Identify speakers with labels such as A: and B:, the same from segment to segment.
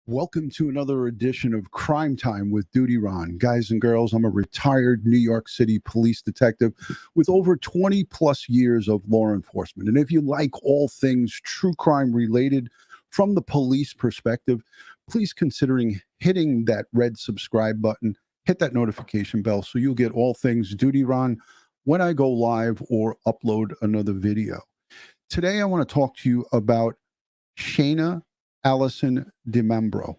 A: Welcome to another edition of Crime Time with DutyRon. Guys and girls, I'm a retired New York City police detective with over 20 plus years of law enforcement. And if you like all things true crime related from the police perspective, please considering hitting that red subscribe button, hit that notification bell so you'll get all things DutyRon when I go live or upload another video. Today, I want to talk to you about Shana DiMambro,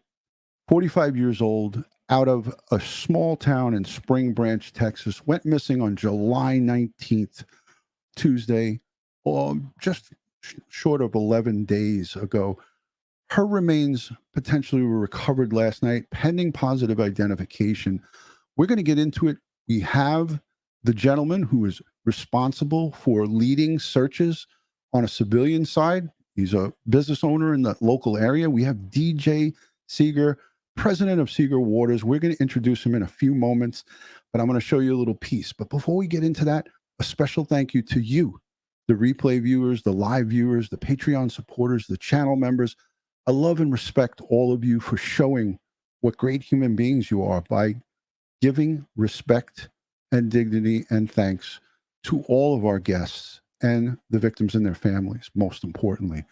A: 45 years old, out of a small town in Spring Branch, Texas, went missing on July 19th, Tuesday, just short of 11 days ago. Her remains potentially were recovered last night, pending positive identification. We're going to get into it. We have the gentleman who is responsible for leading searches on a civilian side. He's a business owner in the local area. We have DJ Seeger, president of Seeger Waters. We're going to introduce him in a few moments, but I'm going to show you a little piece. But before we get into that, a special thank you to you, the replay viewers, the live viewers, the Patreon supporters, the channel members. I love and respect all of you for showing what great human beings you are by giving respect and dignity and thanks to all of our guests and the victims and their families, most importantly.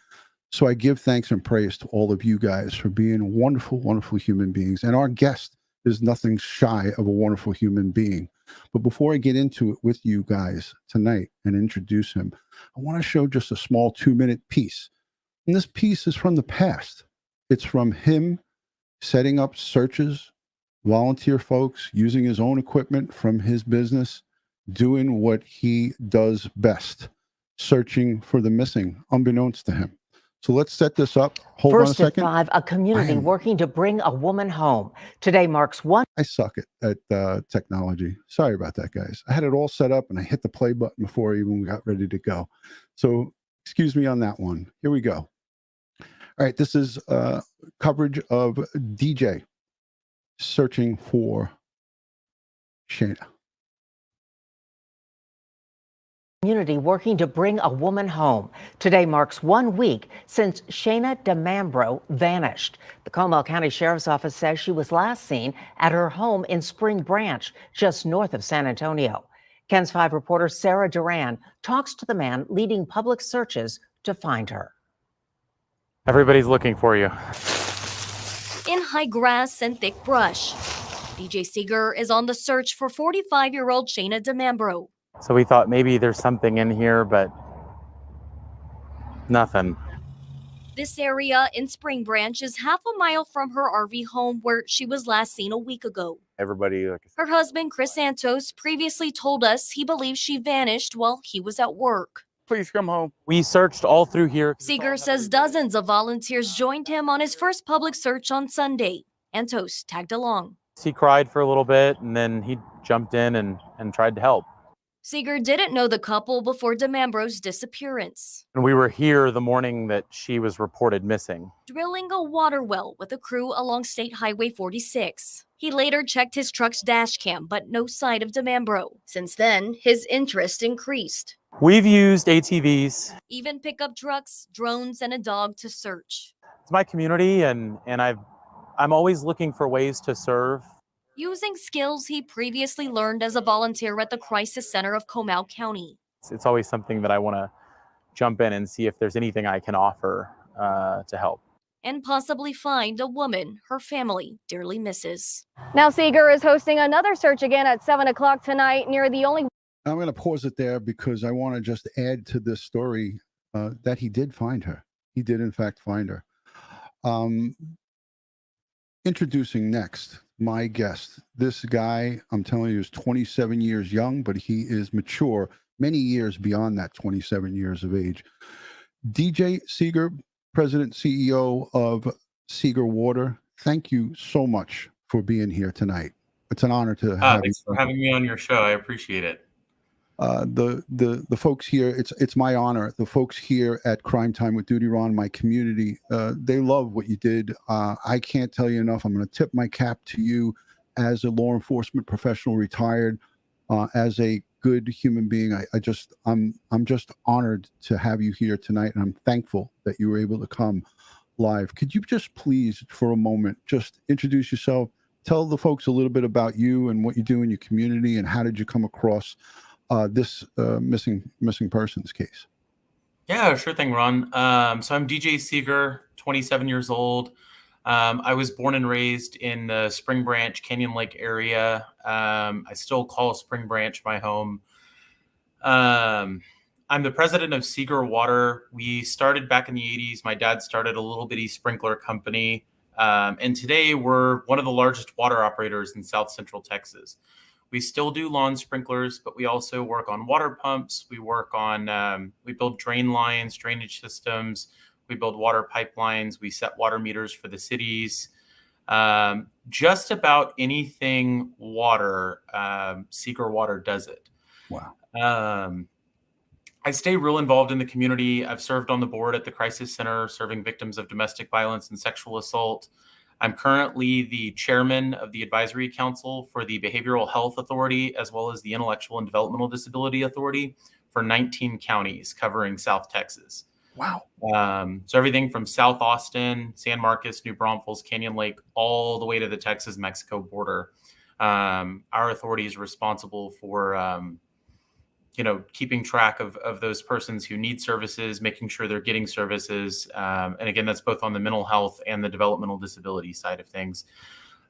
A: So I give thanks and praise to all of you guys for being wonderful, wonderful human beings. And our guest is nothing shy of a wonderful human being. But before I get into it with you guys tonight and introduce him, I want to show just a small 2-minute piece. And this piece is from the past. It's from him setting up searches, volunteer folks, using his own equipment from his business, doing what he does best, searching for the missing, unbeknownst to him. So let's set this up. Hold on a second.
B: First at 5, a community working to bring a woman home. Today marks one.
A: I suck at technology. Sorry about that, guys. I had it all set up and I hit the play button before I even got ready to go. So excuse me on that one. Here we go. All right, this is coverage of DJ searching for Shana.
B: Community working to bring a woman home. Today marks 1 week since Shana DiMambro vanished. The Comal County Sheriff's Office says she was last seen at her home in Spring Branch, just north of San Antonio. KENS 5 reporter Sarah Duran talks to the man leading public searches to find her.
C: Everybody's looking for you.
D: In high grass and thick brush, DJ Seeger is on the search for 45-year-old Shana DiMambro.
C: So we thought maybe there's something in here, but nothing.
D: This area in Spring Branch is half a mile from her RV home where she was last seen a week ago. Her husband, Chris Santos, previously told us he believes she vanished while he was at work.
C: Please come home. We searched all through here.
D: Seeger says dozens of volunteers joined him on his first public search on Sunday. Santos tagged along.
C: He cried for a little bit and then he jumped in and tried to help.
D: Seeger didn't know the couple before DiMambro's disappearance.
C: And we were here the morning that she was reported missing.
D: Drilling a water well with a crew along State Highway 46. He later checked his truck's dash cam, but no sign of DiMambro. Since then, his interest increased.
C: We've used ATVs.
D: Even pickup trucks, drones, and a dog to search.
C: It's my community and I'm always looking for ways to serve.
D: Using skills he previously learned as a volunteer at the Crisis Center of Comal County.
C: It's always something that I want to jump in and see if there's anything I can offer to help.
D: And possibly find a woman her family dearly misses.
E: Now Seeger is hosting another search again at 7 o'clock tonight near the only...
A: I'm going to pause it there because I want to just add to this story that he did find her. He did, in fact, find her. Introducing next, my guest. This guy, I'm telling you, is 27 years young, but he is mature many years beyond that 27 years of age. DJ Seeger, President, CEO of Seeger Water, thank you so much for being here tonight. It's an honor to have you.
F: Thanks for having me on your show. I appreciate it.
A: The folks here, it's my honor. The folks here at Crime Time with DutyRon, my community, they love what you did. I can't tell you enough. I'm going to tip my cap to you as a law enforcement professional, retired, as a good human being. I'm just honored to have you here tonight, and I'm thankful that you were able to come. live. Could you just please, for a moment, just introduce yourself, tell the folks a little bit about you and what you do in your community, and how did you come across this missing persons case?
F: Yeah, sure thing, Ron. So I'm DJ Seeger, 27 years old. I was born and raised in the Spring Branch, Canyon Lake area. I still call Spring Branch my home. I'm the president of Seeger Water. We started back in the 80s. My dad started a little bitty sprinkler company. And today we're one of the largest water operators in South Central Texas. We still do lawn sprinklers, but we also work on water pumps. We work on, we build drain lines, drainage systems. We build water pipelines. We set water meters for the cities. Just about anything water, Seeger Water does it.
A: Wow.
F: I stay real involved in the community. I've served on the board at the Crisis Center, serving victims of domestic violence and sexual assault. I'm currently the chairman of the advisory council for the Behavioral Health Authority, as well as the Intellectual and Developmental Disability Authority for 19 counties covering South Texas.
A: Wow.
F: So everything from South Austin, San Marcos, New Braunfels, Canyon Lake, all the way to the Texas-Mexico border. Our authority is responsible for keeping track of those persons who need services, making sure they're getting services. And again, that's both on the mental health and the developmental disability side of things.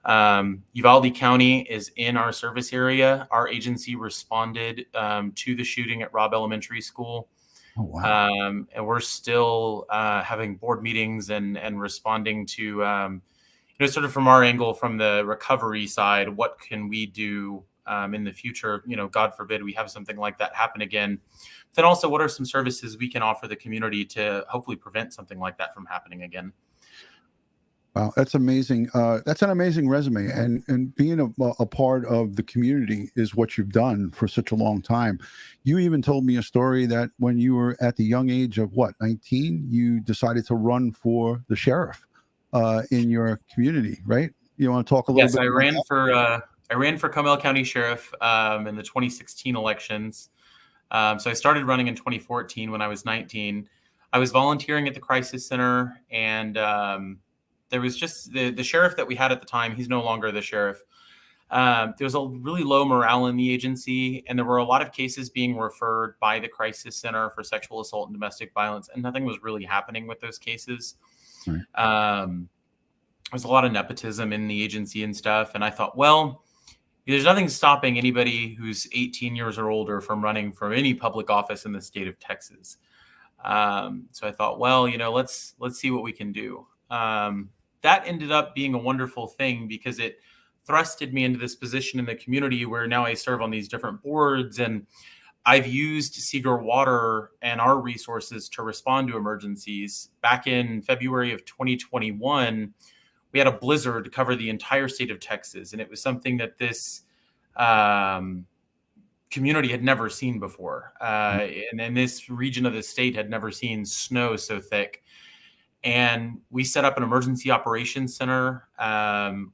F: Uvalde County is in our service area. Our agency responded to the shooting at Robb Elementary School.
A: Oh, wow.
F: And we're still having board meetings and responding to, sort of from our angle, from the recovery side, what can we do in the future? God forbid we have something like that happen again. Then also, what are some services we can offer the community to hopefully prevent something like that from happening again?
A: Wow, that's amazing. That's an amazing resume, and being a part of the community is what you've done for such a long time. You even told me a story that when you were at the young age of 19, you decided to run for the sheriff in your community, right? You want to talk a little bit?
F: Yes, I ran for Comal County Sheriff in the 2016 elections. So I started running in 2014 when I was 19. I was volunteering at the Crisis Center, and there was just the sheriff that we had at the time. He's no longer the sheriff. There was a really low morale in the agency, and there were a lot of cases being referred by the Crisis Center for sexual assault and domestic violence, and nothing was really happening with those cases. Right. There's a lot of nepotism in the agency and stuff, and I thought, well, there's nothing stopping anybody who's 18 years or older from running for any public office in the state of Texas. So I thought, well, let's see what we can do. That ended up being a wonderful thing because it thrusted me into this position in the community where now I serve on these different boards, and I've used Seeger Water and our resources to respond to emergencies. Back in February of 2021, we had a blizzard cover the entire state of Texas, and it was something that this community had never seen before. And this region of the state had never seen snow so thick. And we set up an emergency operations center.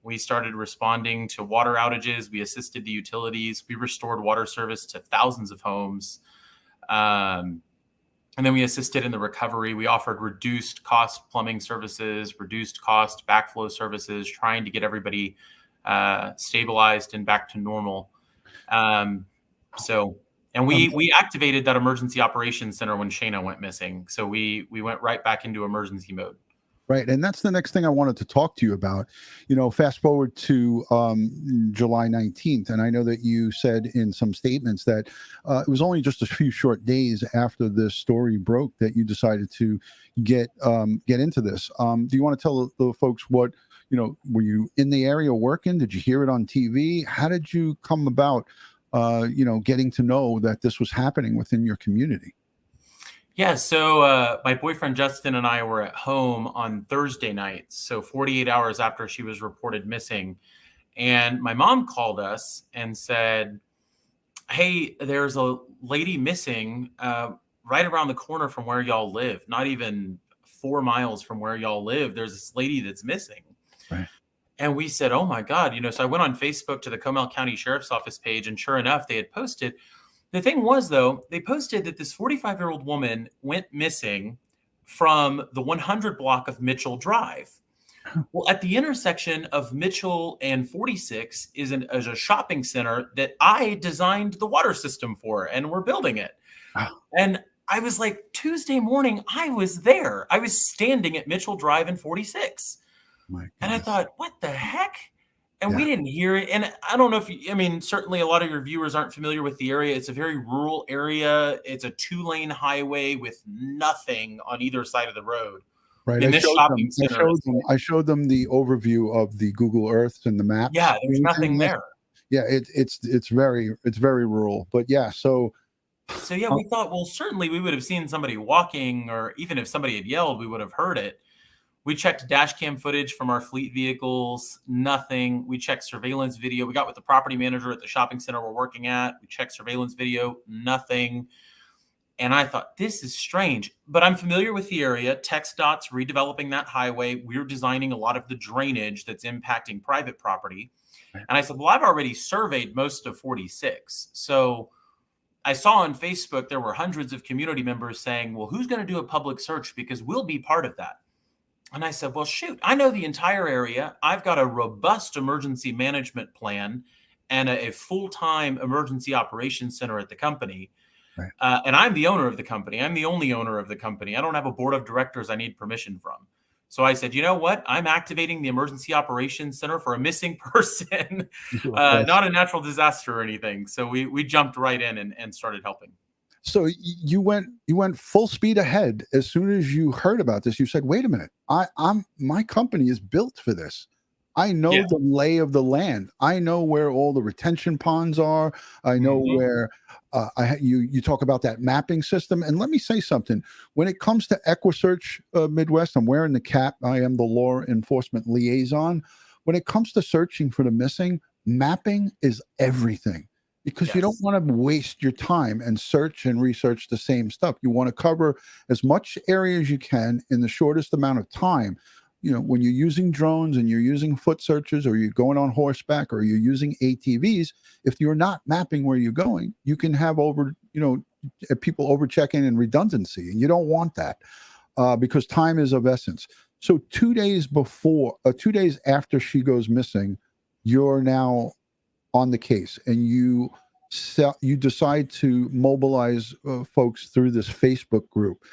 F: We started responding to water outages. We assisted the utilities. We restored water service to thousands of homes. And then we assisted in the recovery. We offered reduced cost plumbing services, reduced cost backflow services, trying to get everybody stabilized and back to normal. And we activated that emergency operations center when Shana went missing. So we went right back into emergency mode.
A: Right. And that's the next thing I wanted to talk to you about. Fast forward to July 19th. And I know that you said in some statements that it was only just a few short days after this story broke that you decided to get into this. Do you want to tell the folks what, were you in the area working? Did you hear it on TV? How did you come about getting to know that this was happening within your community?
F: Yeah, so my boyfriend Justin and I were at home on Thursday night, so 48 hours after she was reported missing. And my mom called us and said, hey, there's a lady missing right around the corner from where y'all live, not even 4 miles from where y'all live. There's this lady that's missing.
A: Right.
F: And we said, oh my God, so I went on Facebook to the Comal County Sheriff's Office page, and sure enough, they had posted. The thing was, though, they posted that this 45-year-old woman went missing from the 100 block of Mitchell Drive. Well, at the intersection of Mitchell and 46 is a shopping center that I designed the water system for, and we're building it. And I was like, Tuesday morning, I was there. I was standing at Mitchell Drive and 46. And I thought, what the heck? And we didn't hear it. And I don't know if you, I mean, certainly a lot of your viewers aren't familiar with the area. It's a very rural area. It's a 2-lane highway with nothing on either side of the road.
A: Right.
F: In this shopping center,
A: I showed them the overview of the Google Earth and the maps.
F: Yeah, there's nothing there.
A: Yeah, it's very rural. But yeah, so
F: yeah, we thought, well, certainly we would have seen somebody walking, or even if somebody had yelled, we would have heard it. We checked dash cam footage from our fleet vehicles, nothing. We checked surveillance video. We got with the property manager at the shopping center we're working at. We checked surveillance video, nothing. And I thought, this is strange, but I'm familiar with the area. TxDOT's redeveloping that highway. We're designing a lot of the drainage that's impacting private property. And I said, well, I've already surveyed most of 46. So I saw on Facebook, there were hundreds of community members saying, well, who's going to do a public search? Because we'll be part of that. And I said, well, shoot, I know the entire area. I've got a robust emergency management plan and a full-time emergency operations center at the company.
A: Right.
F: And I'm the owner of the company. I'm the only owner of the company. I don't have a board of directors I need permission from. So I said, you know what? I'm activating the Emergency Operations Center for a missing person, not a natural disaster or anything. So we jumped right in and started helping.
A: So you went full speed ahead. As soon as you heard about this, you said, wait a minute, my company is built for this. I know the lay of the land. I know where all the retention ponds are. I know where you talk about that mapping system. And let me say something. When it comes to Equusearch Midwest, I'm wearing the cap. I am the law enforcement liaison. When it comes to searching for the missing, mapping is everything, because you don't want to waste your time and search and research the same stuff. You want to cover as much area as you can in the shortest amount of time. You know, when you're using drones and you're using foot searches, or you're going on horseback, or you're using ATVs, if you're not mapping where you're going, you can have people overchecking and redundancy, and you don't want that because time is of essence. So 2 days after she goes missing, you're now on the case, and you decide to mobilize folks through this Facebook group.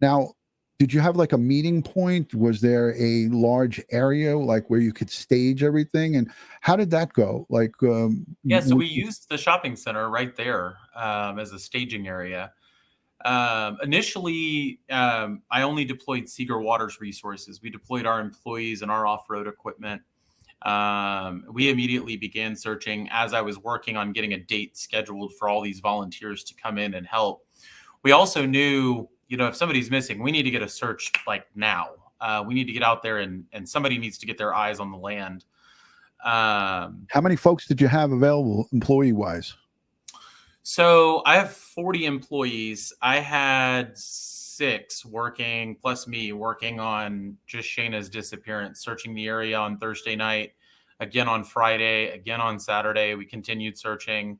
A: Now, did you have like a meeting point? Was there a large area like where you could stage everything? And how did that go? Like,
F: so we used the shopping center right there as a staging area. Initially, I only deployed Seeger Water's resources. We deployed our employees and our off-road equipment. We immediately began searching as I was working on getting a date scheduled for all these volunteers to come in and help. We also knew, if somebody's missing, we need to get a search like now. We need to get out there and somebody needs to get their eyes on the land.
A: How many folks did you have available employee-wise?
F: So I have 40 employees. I had 6 working, plus me, working on just Shana's disappearance, searching the area on Thursday night, again on Friday, again on Saturday. We continued searching.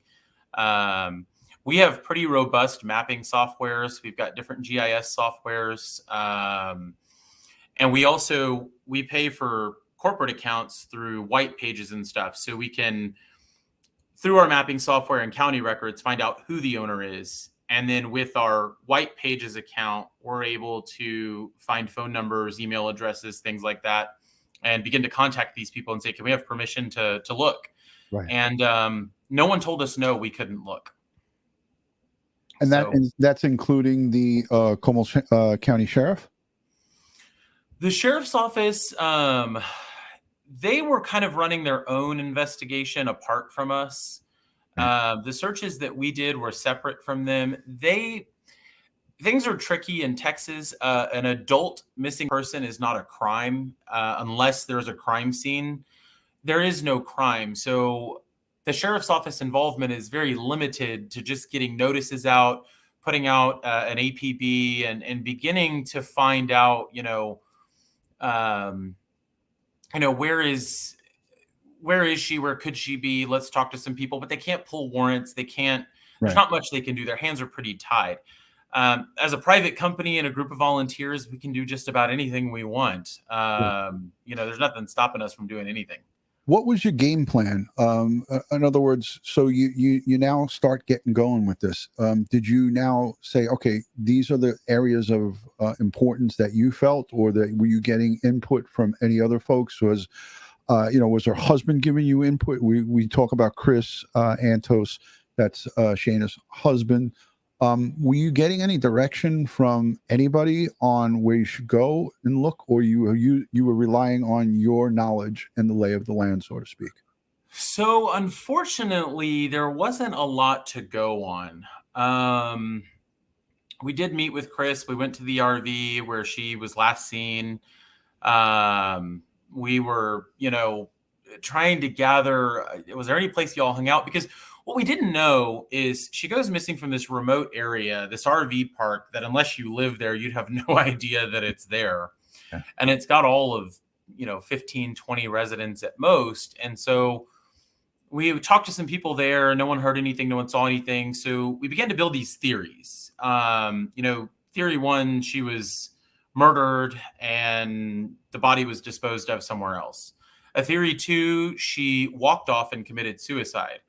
F: We have pretty robust mapping softwares. We've got different GIS softwares. And we pay for corporate accounts through white pages and stuff. So we can, through our mapping software and county records, find out who the owner is. And then with our white pages account, we're able to find phone numbers, email addresses, things like that, and begin to contact these people and say, can we have permission to look?
A: Right.
F: And no one told us no, we couldn't look.
A: And that's including the Como County Sheriff?
F: The sheriff's office, they were kind of running their own investigation apart from us. The searches that we did were separate from them. Things are tricky in Texas. An adult missing person is not a crime unless there's a crime scene. There is no crime. So the sheriff's office involvement is very limited to just getting notices out, putting out an APB, and beginning to find out, where is she? Where could she be? Let's talk to some people. But they can't pull warrants. They can't. There's not much they can do. Their hands are pretty tied. As a private company and a group of volunteers, we can do just about anything we want. There's nothing stopping us from doing anything.
A: What was your game plan? In other words, so you now start getting going with this. Did you now say, okay, these are the areas of importance that you felt, or that were you getting input from any other folks? Was her husband giving you input? We talk about Chris Antos, that's Shana's husband. Were you getting any direction from anybody on where you should go and look, or you were relying on your knowledge and the lay of the land, so to speak?
F: So unfortunately, there wasn't a lot to go on. We did meet with Chris. We went to the RV where she was last seen. We were, trying to gather, was there any place y'all hung out? Because what we didn't know is she goes missing from this remote area, this RV park, that unless you live there, you'd have no idea that it's there. Okay. And it's got all of, 15, 20 residents at most. And so we talked to some people there. No one heard anything. No one saw anything. So we began to build these theories. Theory one, she was murdered and the body was disposed of somewhere else. Theory two, she walked off and committed suicide.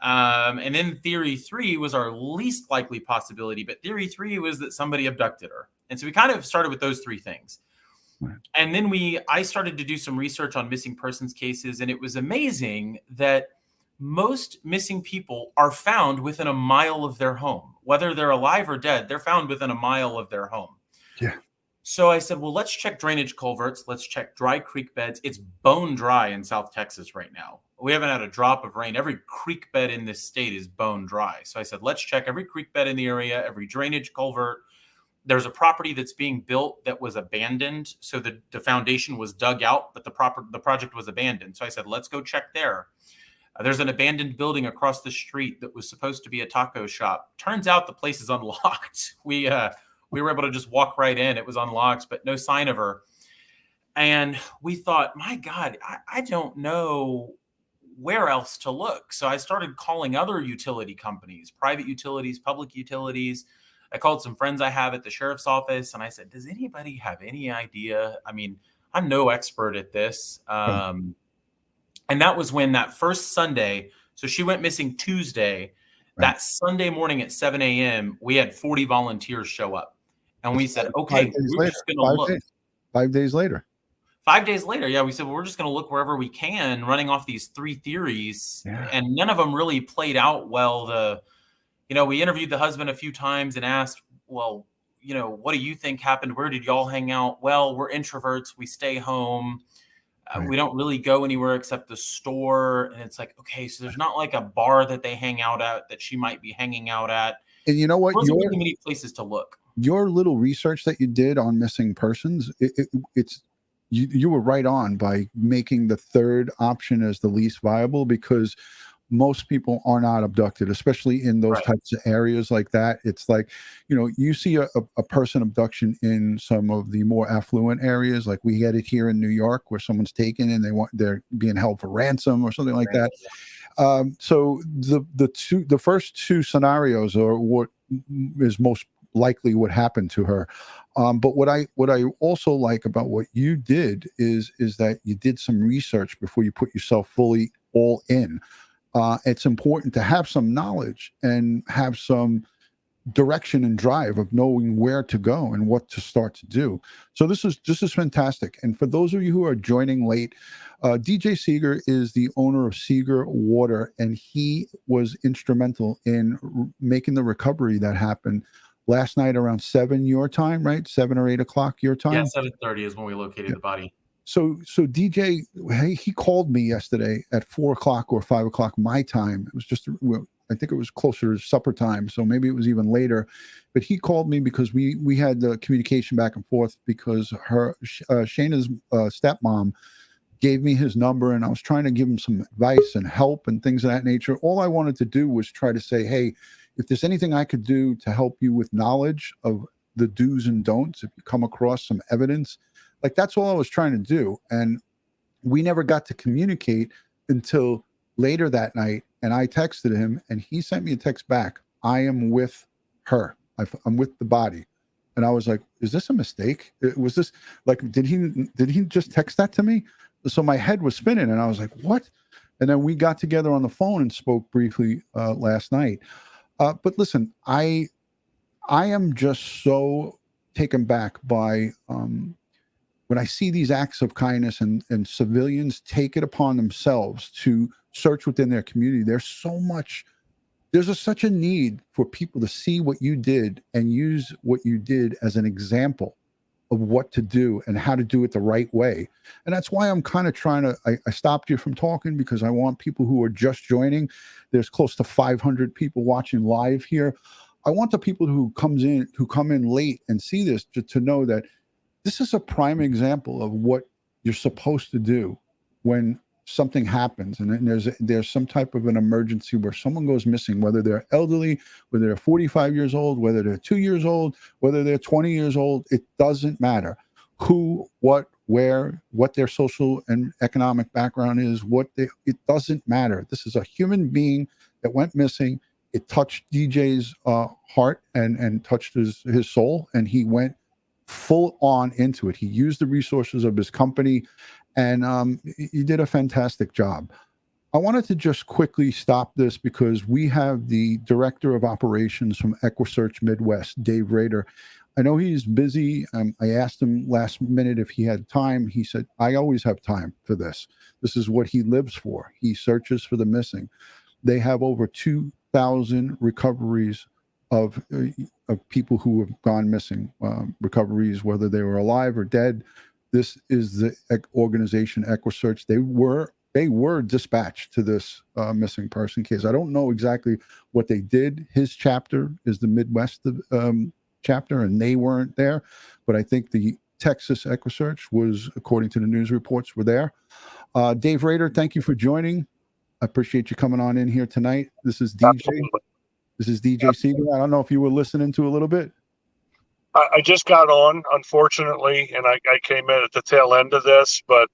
F: And then theory three was our least likely possibility, but theory three was that somebody abducted her. And so we kind of started with those three things. Right. And then I started to do some research on missing persons cases, and it was amazing that most missing people are found within a mile of their home. Whether they're alive or dead, they're found within a mile of their home.
A: Yeah.
F: So I said, well, let's check drainage culverts. Let's check dry creek beds. It's bone dry in South Texas right now. We haven't had a drop of rain. Every creek bed in this state is bone dry. So I said, let's check every creek bed in the area, every drainage culvert. There's a property that's being built that was abandoned. So the foundation was dug out, but the project was abandoned. So I said, let's go check there. There's an abandoned building across the street that was supposed to be a taco shop. Turns out the place is unlocked. We were able to just walk right in. It was unlocked, but no sign of her. And we thought, my God, I don't know where else to look. So I started calling other utility companies, private utilities, public utilities. I called some friends I have at the sheriff's office, and I said, does anybody have any idea? I mean, I'm no expert at this. And that was when that first Sunday, so she went missing Tuesday. Right. That Sunday morning at 7 a.m., we had 40 volunteers show up. And we said, okay, we're just going to look.
A: 5 days later.
F: 5 days later, yeah, we said, well, we're just going to look wherever we can, running off these three theories. Yeah. And none of them really played out well. We interviewed the husband a few times and asked, well, what do you think happened? Where did y'all hang out? Well, we're introverts. We stay home. Right. We don't really go anywhere except the store. And it's like, okay, so there's not like a bar that they hang out at that she might be hanging out at.
A: And you know what?
F: There wasn't really many places to look.
A: Your little research that you did on missing persons, you were right on by making the third option as the least viable, because most people are not abducted, especially in those types of areas like that. It's like, you see a person abduction in some of the more affluent areas, like we get it here in New York, where someone's taken and they're being held for ransom or something like that. So the first two scenarios are what is most likely what happened to her. But what I also like about what you did is that you did some research before you put yourself fully all in. It's important to have some knowledge and have some direction and drive of knowing where to go and what to start to do. So this is fantastic. And for those of you who are joining late, DJ Seeger is the owner of Seeger Water, and he was instrumental in making the recovery that happened last night around 7 your time, right? 7 or 8 o'clock your time?
F: Yeah, 7:30 is when we located the body.
A: So DJ, he called me yesterday at 4 o'clock or 5 o'clock my time. It was just, I think it was closer to supper time, so maybe it was even later. But he called me because we had the communication back and forth, because Shana's stepmom gave me his number, and I was trying to give him some advice and help and things of that nature. All I wanted to do was try to say, hey, if there's anything I could do to help you with knowledge of the do's and don'ts, if you come across some evidence, like, that's all I was trying to do. And we never got to communicate until later that night. And I texted him, and he sent me a text back. I am with her. I'm with the body. And I was like, is this a mistake? Was this like, did he just text that to me? So my head was spinning and I was like, what? And then we got together on the phone and spoke briefly last night. But listen, I am just so taken back by when I see these acts of kindness and civilians take it upon themselves to search within their community. There's such a need for people to see what you did and use what you did as an example of what to do and how to do it the right way. And that's why I'm kind of trying to, I stopped you from talking because I want people who are just joining. There's close to 500 people watching live here. I want the people who come in late and see this to know that this is a prime example of what you're supposed to do when something happens and there's some type of an emergency where someone goes missing, whether they're elderly, whether they're 45 years old, whether they're 2 years old, whether they're 20 years old. It doesn't matter who, what, where, what their social and economic background is, it doesn't matter. This is a human being that went missing. It touched DJ's heart and touched his soul, and he went full on into it. He used the resources of his company, and he did a fantastic job. I wanted to just quickly stop this because we have the director of operations from Equusearch Midwest, Dave Rader. I know he's busy. I asked him last minute if he had time. He said, I always have time for this. This is what he lives for. He searches for the missing. They have over 2,000 recoveries of people who have gone missing, recoveries, whether they were alive or dead. This is the organization Equusearch. They were dispatched to this missing person case. I don't know exactly what they did. His chapter is the Midwest chapter, and they weren't there. But I think the Texas Equusearch was, according to the news reports, were there. Dave Rader, thank you for joining. I appreciate you coming on in here tonight. This is DJ.
G: Absolutely.
A: This is DJ Seeger. I don't know if you were listening to a little bit.
G: I just got on, unfortunately, and I came in at the tail end of this, but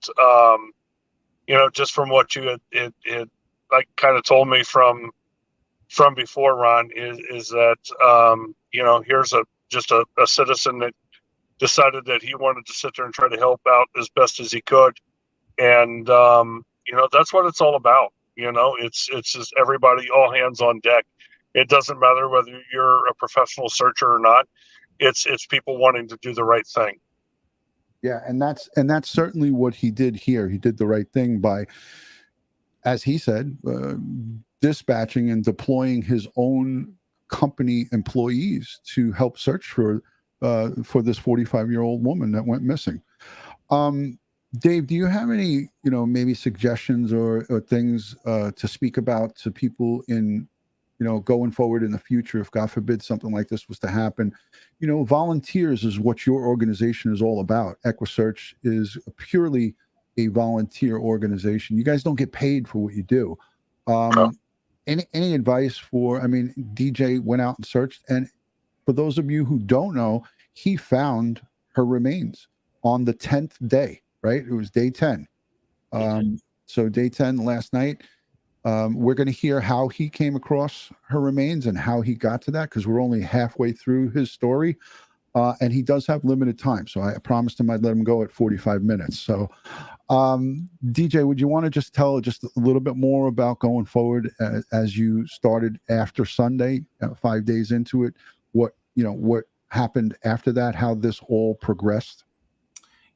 G: just from what you had like kind of told me from before, Ron, is that here's just a citizen that decided that he wanted to sit there and try to help out as best as he could, and that's what it's all about. It's just everybody, all hands on deck. It doesn't matter whether you're a professional searcher or not. It's people wanting to do the right thing.
A: Yeah, and that's certainly what he did here. He did the right thing by, as he said, dispatching and deploying his own company employees to help search for this 45-year-old woman that went missing. Dave, do you have any, maybe suggestions or things to speak about to people in, going forward in the future, if God forbid something like this was to happen? Volunteers is what your organization is all about. Equusearch is purely a volunteer organization. You guys don't get paid for what you do. Any advice for, DJ went out and searched, and for those of you who don't know, he found her remains on the 10th day, right? It was day 10. So day 10 last night. We're going to hear how he came across her remains and how he got to that, because we're only halfway through his story. And he does have limited time. So I promised him I'd let him go at 45 minutes. So DJ, would you want to just tell just a little bit more about going forward as you started after Sunday, 5 days into it, what happened after that, how this all progressed?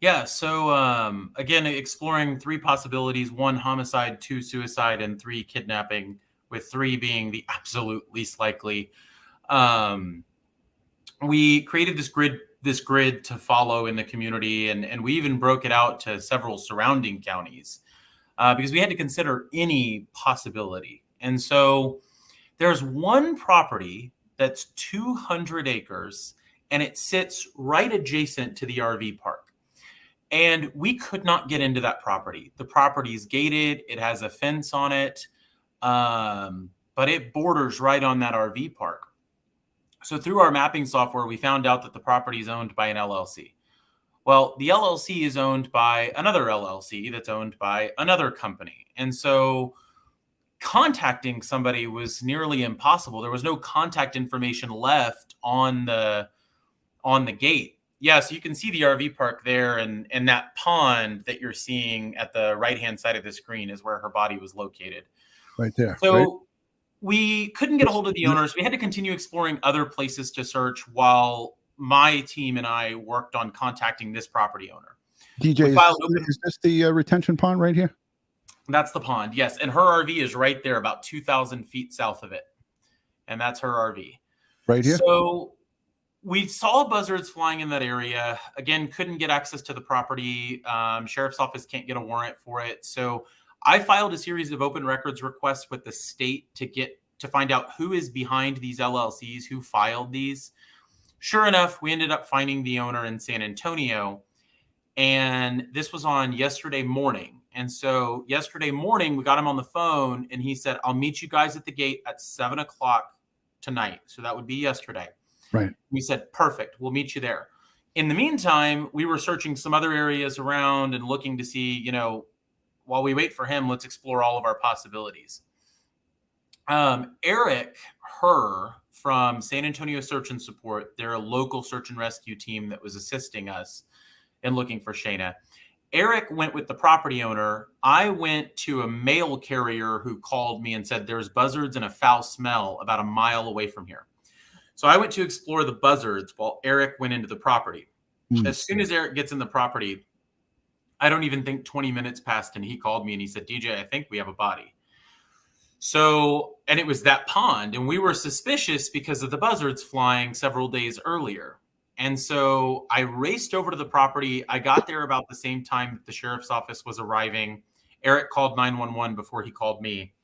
F: Yeah. So again, exploring 3 possibilities: 1, homicide; 2, suicide; and 3, kidnapping, with 3 being the absolute least likely. We created this grid to follow in the community, and we even broke it out to several surrounding counties because we had to consider any possibility. And so there's one property that's 200 acres, and it sits right adjacent to the RV park. And we could not get into that property. The property is gated. It has a fence on it, but it borders right on that RV park. So through our mapping software, we found out that the property is owned by an LLC. Well, the LLC is owned by another LLC that's owned by another company. And so contacting somebody was nearly impossible. There was no contact information left on the gate. Yeah, so you can see the RV park there, and that pond that you're seeing at the right-hand side of the screen is where her body was located.
A: Right there.
F: So
A: right?
F: we couldn't get a hold of the owners. We had to continue exploring other places to search while my team and I worked on contacting this property owner.
A: DJ, is this the retention pond right here?
F: That's the pond, yes. And her RV is right there, about 2,000 feet south of it. And that's her RV.
A: Right here?
F: So we saw buzzards flying in that area. Again, couldn't get access to the property. Sheriff's office can't get a warrant for it. So I filed a series of open records requests with the state to find out who is behind these LLCs, who filed these. Sure enough, we ended up finding the owner in San Antonio. And this was on yesterday morning. And so yesterday morning, we got him on the phone and he said, I'll meet you guys at the gate at 7 o'clock tonight. So that would be yesterday.
A: Right.
F: We said, perfect. We'll meet you there. In the meantime, we were searching some other areas around and looking to see, while we wait for him, let's explore all of our possibilities. Eric Herr from San Antonio Search and Support, they're a local search and rescue team that was assisting us in looking for Shana. Eric went with the property owner. I went to a mail carrier who called me and said, there's buzzards and a foul smell about a mile away from here. So I went to explore the buzzards while Eric went into the property. As soon as Eric gets in the property, I don't even think 20 minutes passed and he called me and he said, DJ, I think we have a body. So, and it was that pond, and we were suspicious because of the buzzards flying several days earlier. And so I raced over to the property. I got there about the same time that the sheriff's office was arriving. Eric called 911 before he called me.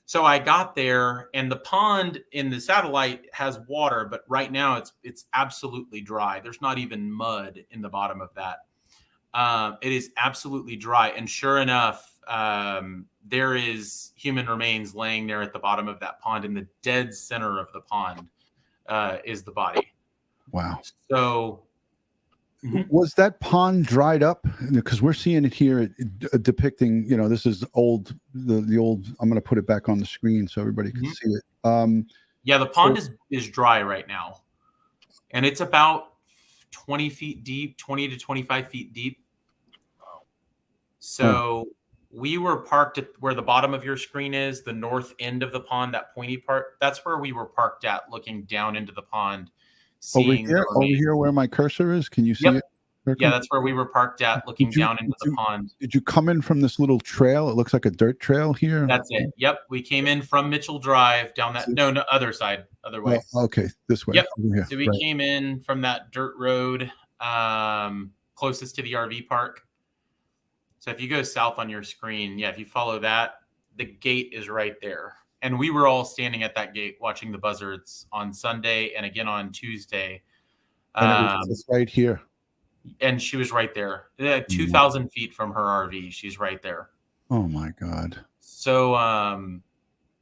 F: So I got there, and the pond in the satellite has water, but right now it's absolutely dry. There's not even mud in the bottom of that. It is absolutely dry. And sure enough, there is human remains laying there at the bottom of that pond. In the dead center of the pond is the body.
A: Wow.
F: So
A: was that pond dried up? Because we're seeing it here depicting, this is old, the old, I'm going to put it back on the screen so everybody can see it.
F: Yeah, the pond is dry right now. And it's about 20 feet deep, 20 to 25 feet deep. So we were parked at where the bottom of your screen is, the north end of the pond, that pointy part. That's where we were parked at, looking down into the pond.
A: Over here where my cursor is, can you see it?
F: Yeah, that's where we were parked at, looking down into the pond.
A: Did you come in from this little trail? It looks like a dirt trail here.
F: That's it. Yep, we came in from Mitchell Drive down that. No, other side, other way.
A: Oh, okay, this way.
F: Yep. So we came in from that dirt road closest to the RV park. So if you go south on your screen, if you follow that, the gate is right there. And we were all standing at that gate watching the buzzards on Sunday and again on Tuesday.
A: And it was right here.
F: And she was right there. 2,000 feet from her RV. She's right there.
A: Oh, my God.
F: So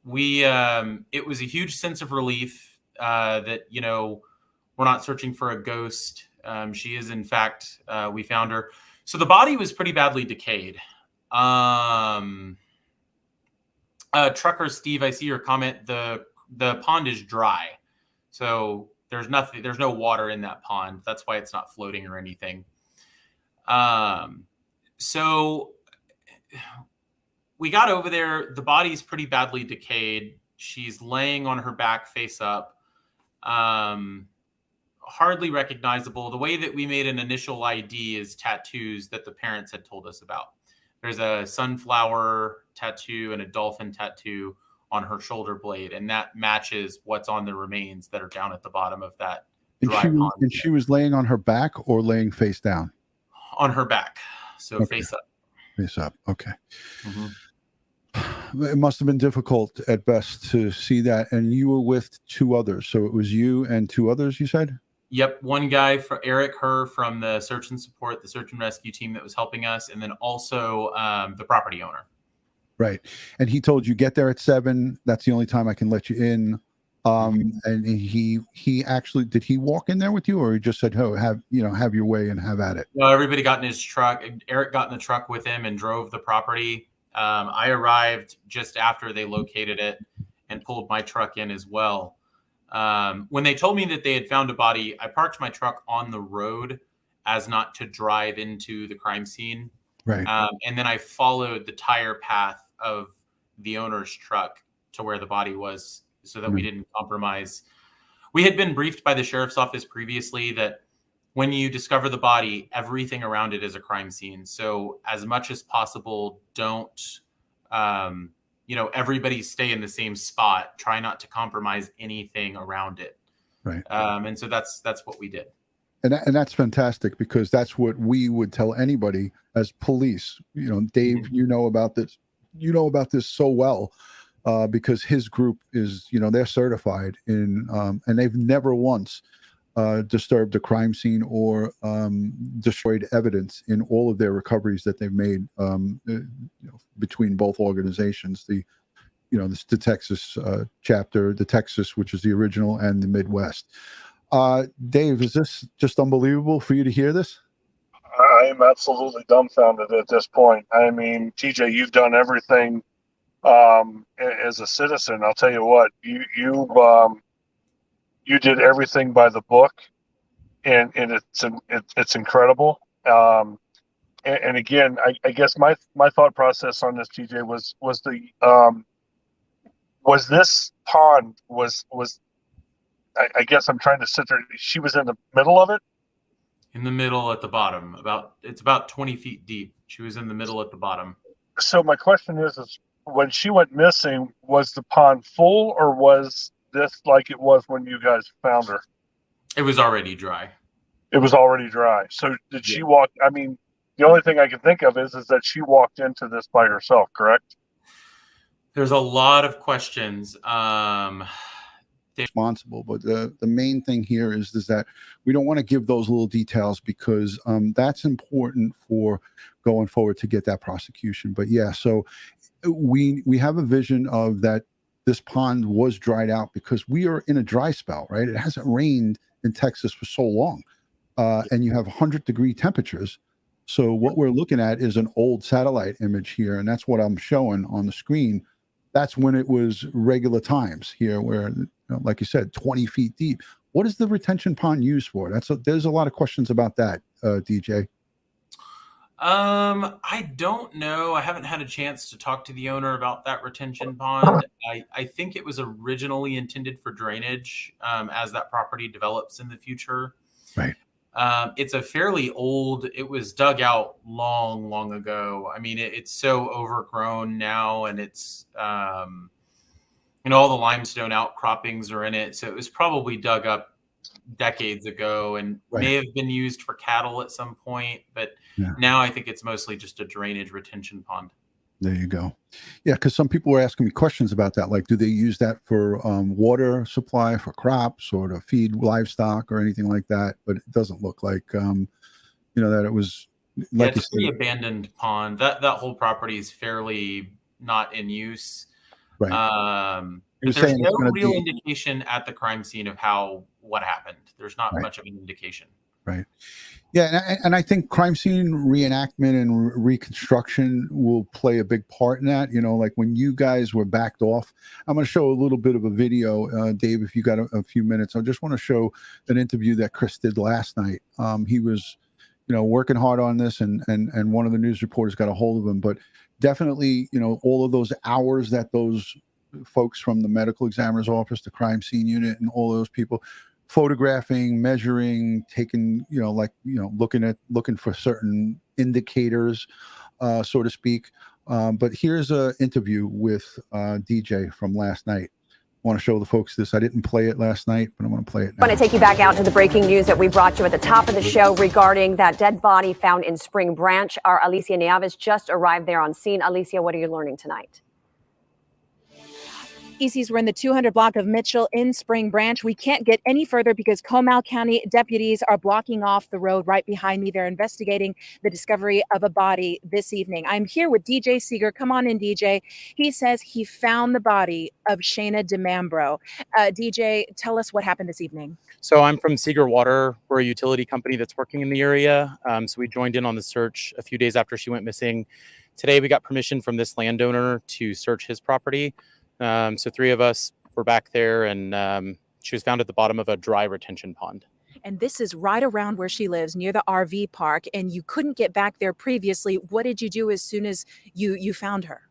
F: it was a huge sense of relief that, we're not searching for a ghost. She is, in fact, we found her. So the body was pretty badly decayed. Trucker Steve, I see your comment. The pond is dry, so there's nothing. There's no water in that pond. That's why it's not floating or anything. So we got over there. The body's pretty badly decayed. She's laying on her back, face up. Hardly recognizable. The way that we made an initial ID is tattoos that the parents had told us about. There's a sunflower tattoo and a dolphin tattoo on her shoulder blade, and that matches what's on the remains that are down at the bottom of that dry pond.
A: And she was laying on her back or laying face down?
F: On her back, so okay. Face up.
A: Face up, okay. It must have been difficult at best to see that, and you were with two others, so it was you and two others, you said?
F: Yep, one guy, for Eric Herr from the search and support, the search and rescue team that was helping us, and then also the property owner.
A: Right, and he told you get there at 7. That's the only time I can let you in. And he actually, did he walk in there with you, or he just said, "Oh, have your way and have at it"?
F: No, everybody got in his truck. Eric got in the truck with him and drove the property. I arrived just after they located it and pulled my truck in as well. When they told me that they had found a body, I parked my truck on the road as not to drive into the crime scene.
A: Right.
F: And then I followed the tire path of the owner's truck to where the body was so that we didn't compromise. We had been briefed by the sheriff's office previously that when you discover the body, everything around it is a crime scene. So as much as possible, don't, everybody stay in the same spot. Try not to compromise anything around it.
A: Right.
F: And so that's what we did.
A: And that's fantastic, because that's what we would tell anybody as police. Dave, you know about this. You know about this so well, because his group is, they're certified in, and they've never once disturbed a crime scene or destroyed evidence in all of their recoveries that they've made between both organizations. The Texas chapter, the Texas, which is the original, and the Midwest. Dave, is this just unbelievable for you to hear this?
G: I am absolutely dumbfounded at this point. I mean, TJ, you've done everything as a citizen. I'll tell you what, you did everything by the book, and it's incredible. And again, I guess my thought process on this, TJ, was this pond was I guess I'm trying to sit there. She was in the middle of it.
F: In the middle at the bottom. It's about 20 feet deep. She was in the middle at the bottom.
G: So my question is when she went missing, was the pond full, or was this like it was when you guys found her?
F: It was already dry.
G: It was already dry. So did she walk? I mean, the only thing I can think of is that she walked into this by herself, correct?
F: There's a lot of questions.
A: Responsible, but the main thing here is that we don't want to give those little details, because that's important for going forward to get that prosecution. But yeah, so we have a vision of that this pond was dried out because we are in a dry spell, right? It hasn't rained in Texas for so long, and you have 100-degree temperatures. So what we're looking at is an old satellite image here, and that's what I'm showing on the screen. That's when it was regular times here, where, like you said, 20 feet deep. What is the retention pond used for? There's a lot of questions about that, DJ.
F: I don't know. I haven't had a chance to talk to the owner about that retention pond. I think it was originally intended for drainage as that property develops in the future.
A: Right.
F: It's a fairly old, it was dug out long ago. I mean, it's so overgrown now, and it's, all the limestone outcroppings are in it. So it was probably dug up decades ago and may have been used for cattle at some point. But now I think it's mostly just a drainage retention pond.
A: There you go. Yeah, because some people were asking me questions about that. Like, do they use that for water supply for crops or to feed livestock or anything like that? But it doesn't look like, that it was. Like
F: it's a pretty abandoned pond. That whole property is fairly not in use.
A: Right.
F: There's no real indication at the crime scene of what happened. There's not much of an indication.
A: Right. Yeah, and I think crime scene reenactment and reconstruction will play a big part in that. Like when you guys were backed off, I'm going to show a little bit of a video, Dave, if you got a few minutes. I just want to show an interview that Chris did last night. He was, working hard on this, and one of the news reporters got a hold of him. But definitely, all of those hours that those folks from the medical examiner's office, the crime scene unit, and all those people photographing, measuring, taking, looking for certain indicators, so to speak. But here's an interview with DJ from last night. I want to show the folks this. I didn't play it last night, but I'm going to play it now.
H: I want to take you back out to the breaking news that we brought you at the top of the show regarding that dead body found in Spring Branch. Our Alicia Nieves just arrived there on scene. Alicia, what are you learning tonight?
I: ECs were in the 200 block of Mitchell in Spring Branch. We can't get any further because Comal County deputies are blocking off the road right behind me. They're investigating the discovery of a body this evening. I'm here with DJ Seeger. Come on in, DJ. He says he found the body of Shana DiMambro. DJ, tell us what happened this evening.
C: So I'm from Seeger Water. We're a utility company that's working in the area. So we joined in on the search a few days after she went missing. Today, we got permission from this landowner to search his property. So 3 of us were back there, and she was found at the bottom of a dry retention pond.
I: And this is right around where she lives, near the RV park, and you couldn't get back there previously. What did you do as soon as you found her?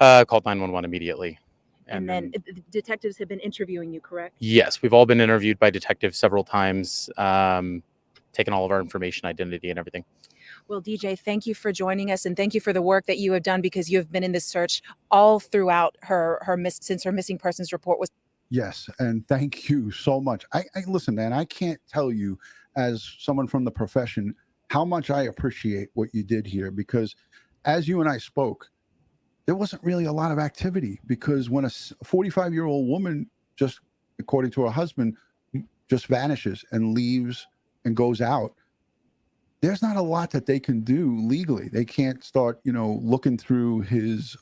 C: Called 911 immediately.
I: And then detectives have been interviewing you, correct?
C: Yes, we've all been interviewed by detectives several times, taken all of our information, identity, and everything.
I: Well, DJ, thank you for joining us, and thank you for the work that you have done, because you have been in this search all throughout since her missing persons report was.
A: Yes, and thank you so much. I listen, man, I can't tell you, as someone from the profession, how much I appreciate what you did here, because as you and I spoke, there wasn't really a lot of activity, because when a 45-year-old woman, just according to her husband, just vanishes and leaves and goes out, there's not a lot that they can do legally. They can't start, looking through his,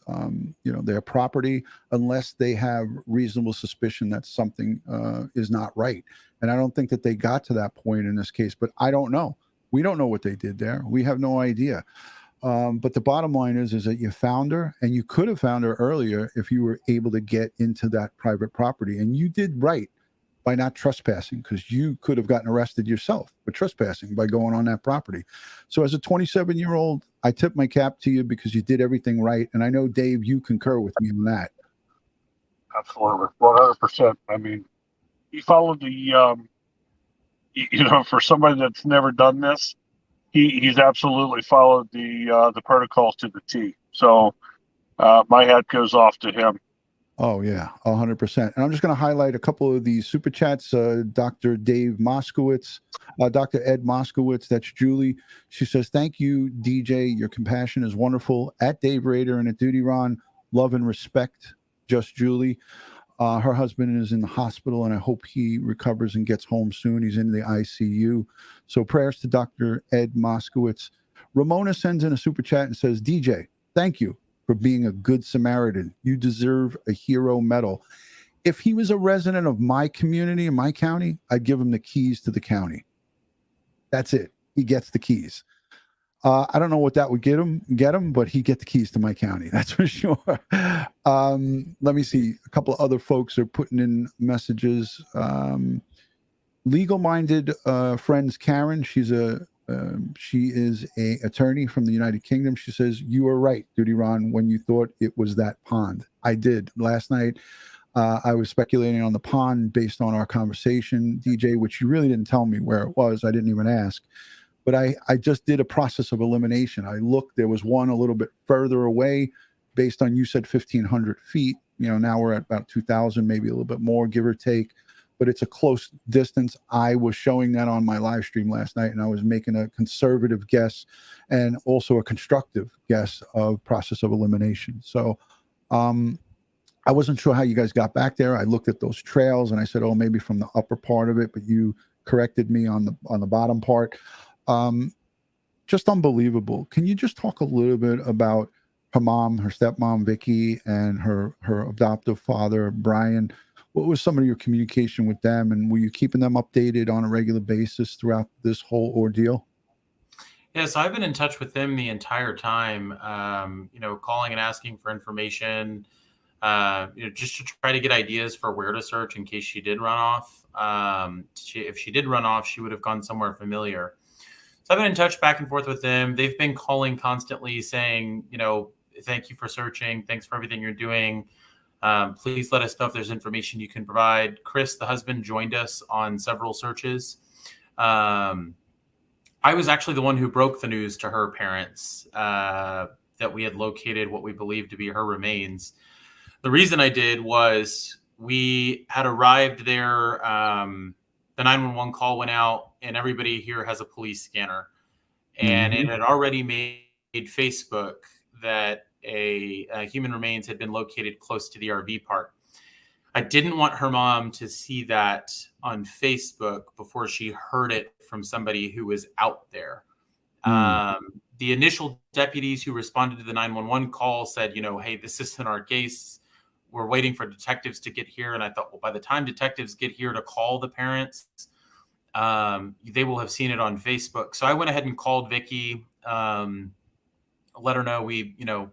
A: their property unless they have reasonable suspicion that something is not right. And I don't think that they got to that point in this case, but I don't know. We don't know what they did there. We have no idea. But the bottom line is that you found her, and you could have found her earlier if you were able to get into that private property. And you did right by not trespassing, because you could have gotten arrested yourself for trespassing by going on that property. So as a 27-year-old, I tip my cap to you, because you did everything right. And I know, Dave, you concur with me on that.
G: Absolutely. 100%. I mean, he followed the, for somebody that's never done this, he's absolutely followed the protocols to the T. So my hat goes off to him.
A: Oh, yeah, 100%. And I'm just going to highlight a couple of these super chats. Dr. Dave Moskowitz, Dr. Ed Moskowitz, that's Julie. She says, thank you, DJ. Your compassion is wonderful. At Dave Rader and at DutyRon, love and respect, just Julie. Her husband is in the hospital, and I hope he recovers and gets home soon. He's in the ICU. So prayers to Dr. Ed Moskowitz. Ramona sends in a super chat and says, DJ, thank you for being a good Samaritan. You deserve a hero medal. If he was a resident of my community in my county, I'd give him the keys to the county. That's it. He gets the keys. I don't know what that would get him, but he get the keys to my county. That's for sure. Let me see. A couple of other folks are putting in messages. Legal-minded friends, Karen. She is a attorney from the United Kingdom. She says, you were right, DutyRon, when you thought it was that pond. I did. Last night, I was speculating on the pond based on our conversation, DJ, which you really didn't tell me where it was. I didn't even ask. But I just did a process of elimination. I looked, there was one a little bit further away based on, you said 1,500 feet. Now we're at about 2,000, maybe a little bit more, give or take. But it's a close distance. I was showing that on my live stream last night, and I was making a conservative guess and also a constructive guess of process of elimination. So I wasn't sure how you guys got back there. I looked at those trails, and I said, oh, maybe from the upper part of it, but you corrected me on the bottom part. Just unbelievable. Can you just talk a little bit about her mom, her stepmom, Vicky, and her adoptive father, Brian? What was some of your communication with them, and were you keeping them updated on a regular basis throughout this whole ordeal?
F: Yeah, so I've been in touch with them the entire time, calling and asking for information, just to try to get ideas for where to search in case she did run off. If she did run off, she would have gone somewhere familiar. So I've been in touch back and forth with them. They've been calling constantly saying, thank you for searching. Thanks for everything you're doing. Please let us know if there's information you can provide. Chris, the husband, joined us on several searches. I was actually the one who broke the news to her parents that we had located what we believed to be her remains. The reason I did was we had arrived there. The 911 call went out, and everybody here has a police scanner. And it had already made Facebook that a human remains had been located close to the RV park. I didn't want her mom to see that on Facebook before she heard it from somebody who was out there. The initial deputies who responded to the 911 call said, hey, this isn't our case. We're waiting for detectives to get here. And I thought, well, by the time detectives get here to call the parents, they will have seen it on Facebook. So I went ahead and called Vicky, let her know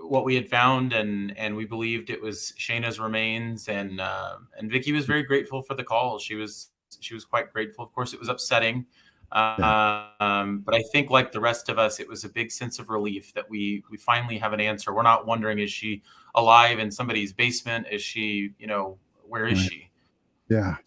F: what we had found, and we believed it was Shana's remains. And Vicky was very grateful for the call. She was quite grateful. Of course, it was upsetting. But I think, like the rest of us, it was a big sense of relief that we finally have an answer. We're not wondering, is she alive in somebody's basement? Is she, where is she?
A: Yeah.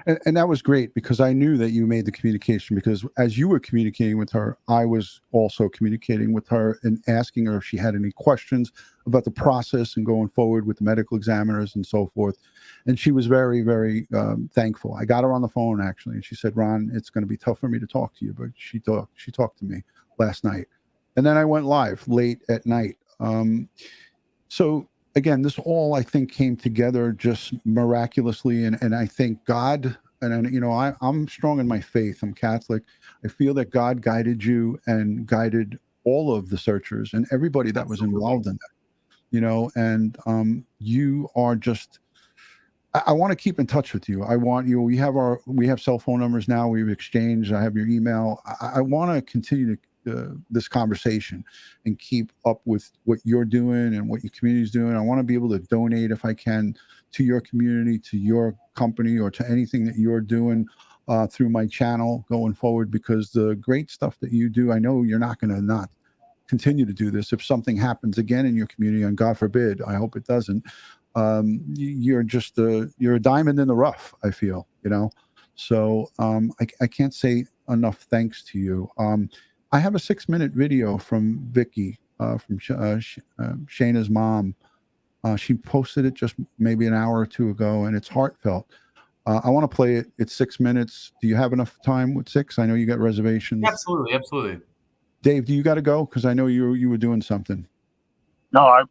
A: And that was great, because I knew that you made the communication, because as you were communicating with her, I was also communicating with her and asking her if she had any questions about the process and going forward with the medical examiners and so forth. And she was very, very thankful. I got her on the phone, actually, and she said, Ron, it's going to be tough for me to talk to you, but she talked to me last night. And then I went live late at night. So again, this all, I think, came together just miraculously. And I think God, and I'm strong in my faith. I'm Catholic. I feel that God guided you and guided all of the searchers and everybody that was involved in that, and you are just, I want to keep in touch with you. I want you, we have cell phone numbers now. We've exchanged. I have your email. I want to continue this conversation and keep up with what you're doing and what your community is doing. I want to be able to donate, if I can, to your community, to your company, or to anything that you're doing through my channel going forward, because the great stuff that you do, I know you're not going to not continue to do this. If something happens again in your community, and God forbid, I hope it doesn't, you're just you're a diamond in the rough, I feel, so I can't say enough thanks to you. I have a 6-minute video from Vicky, from Shana's mom. She posted it just maybe an hour or two ago, and it's heartfelt. I want to play it. It's 6 minutes. Do you have enough time with 6? I know you got reservations.
F: Absolutely.
A: Dave, do you got to go? Because I know you were doing something.
G: No, I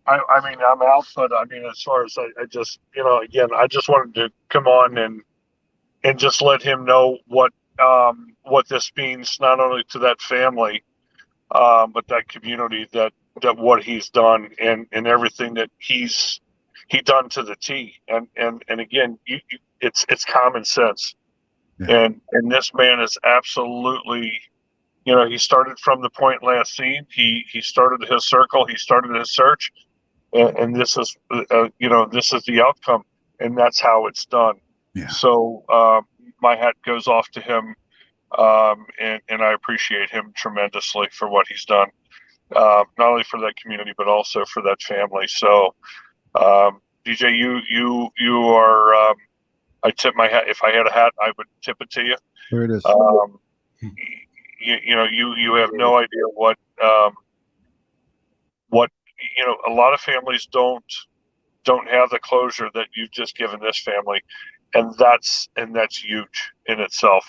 G: mean, I'm out, but I mean, as far as I just, again, I just wanted to come on and just let him know what this means, not only to that family, but that community, that what he's done and everything that he done to the T. And again, it's common sense. Yeah. And this man is absolutely, he started from the point last seen. He started his circle. He started his search, and this is, this is the outcome, and that's how it's done. Yeah. So my hat goes off to him, and I appreciate him tremendously for what he's done, not only for that community but also for that family. So, DJ, you are. I tip my hat. If I had a hat, I would tip it to you.
A: There it is.
G: You have no idea what a lot of families don't have the closure that you've just given this family, and that's huge in itself.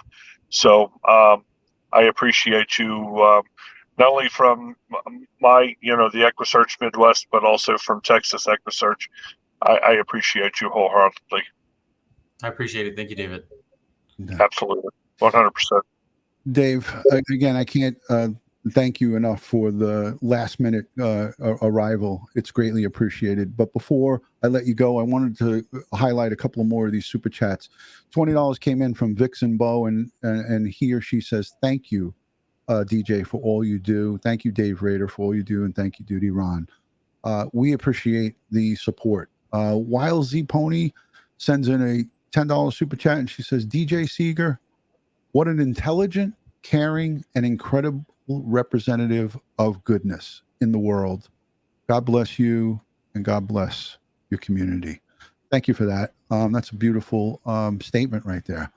G: So I appreciate you, not only from my the Equusearch Midwest, but also from Texas Equusearch. I appreciate you wholeheartedly.
F: I appreciate it. Thank you, David.
G: Absolutely, 100%.
A: Dave, again, I can't thank you enough for the last minute arrival. It's greatly appreciated. But before I let you go, I wanted to highlight a couple of more of these super chats. $20 came in from Vixen Bow, and he or she says, thank you, DJ, for all you do. Thank you, Dave Rader, for all you do. And thank you, DutyRon. We appreciate the support. Wild Z Pony sends in a $10 super chat, and she says, DJ Seeger, what an intelligent, caring, and incredible representative of goodness in the world. God bless you, and God bless your community. Thank you for that. That's a beautiful statement right there.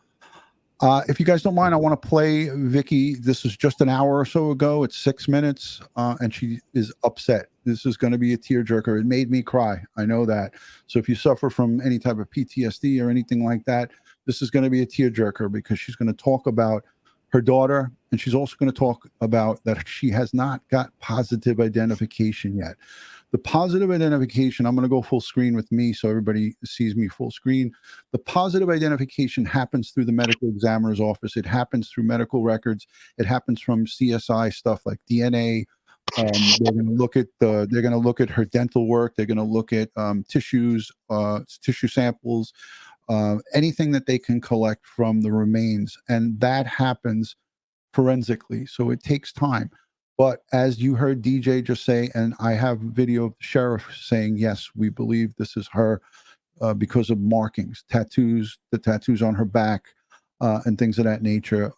A: If you guys don't mind, I want to play Vicky. This is just an hour or so ago. It's 6 minutes, and she is upset. This is going to be a tearjerker. It made me cry. I know that. So if you suffer from any type of PTSD or anything like that, this is going to be a tearjerker, because she's going to talk about her daughter, and she's also going to talk about that she has not got positive identification yet. The positive identification, I'm going to go full screen with me so everybody sees me full screen. The positive identification happens through the medical examiner's office. It happens through medical records. It happens from CSI stuff like DNA. They're going to look at her dental work. They're going to look at tissues, tissue samples, anything that they can collect from the remains, and that happens forensically. So it takes time. But as you heard DJ just say, and I have video of the sheriff saying, yes, we believe this is her because of markings, tattoos, the tattoos on her back, and things of that nature,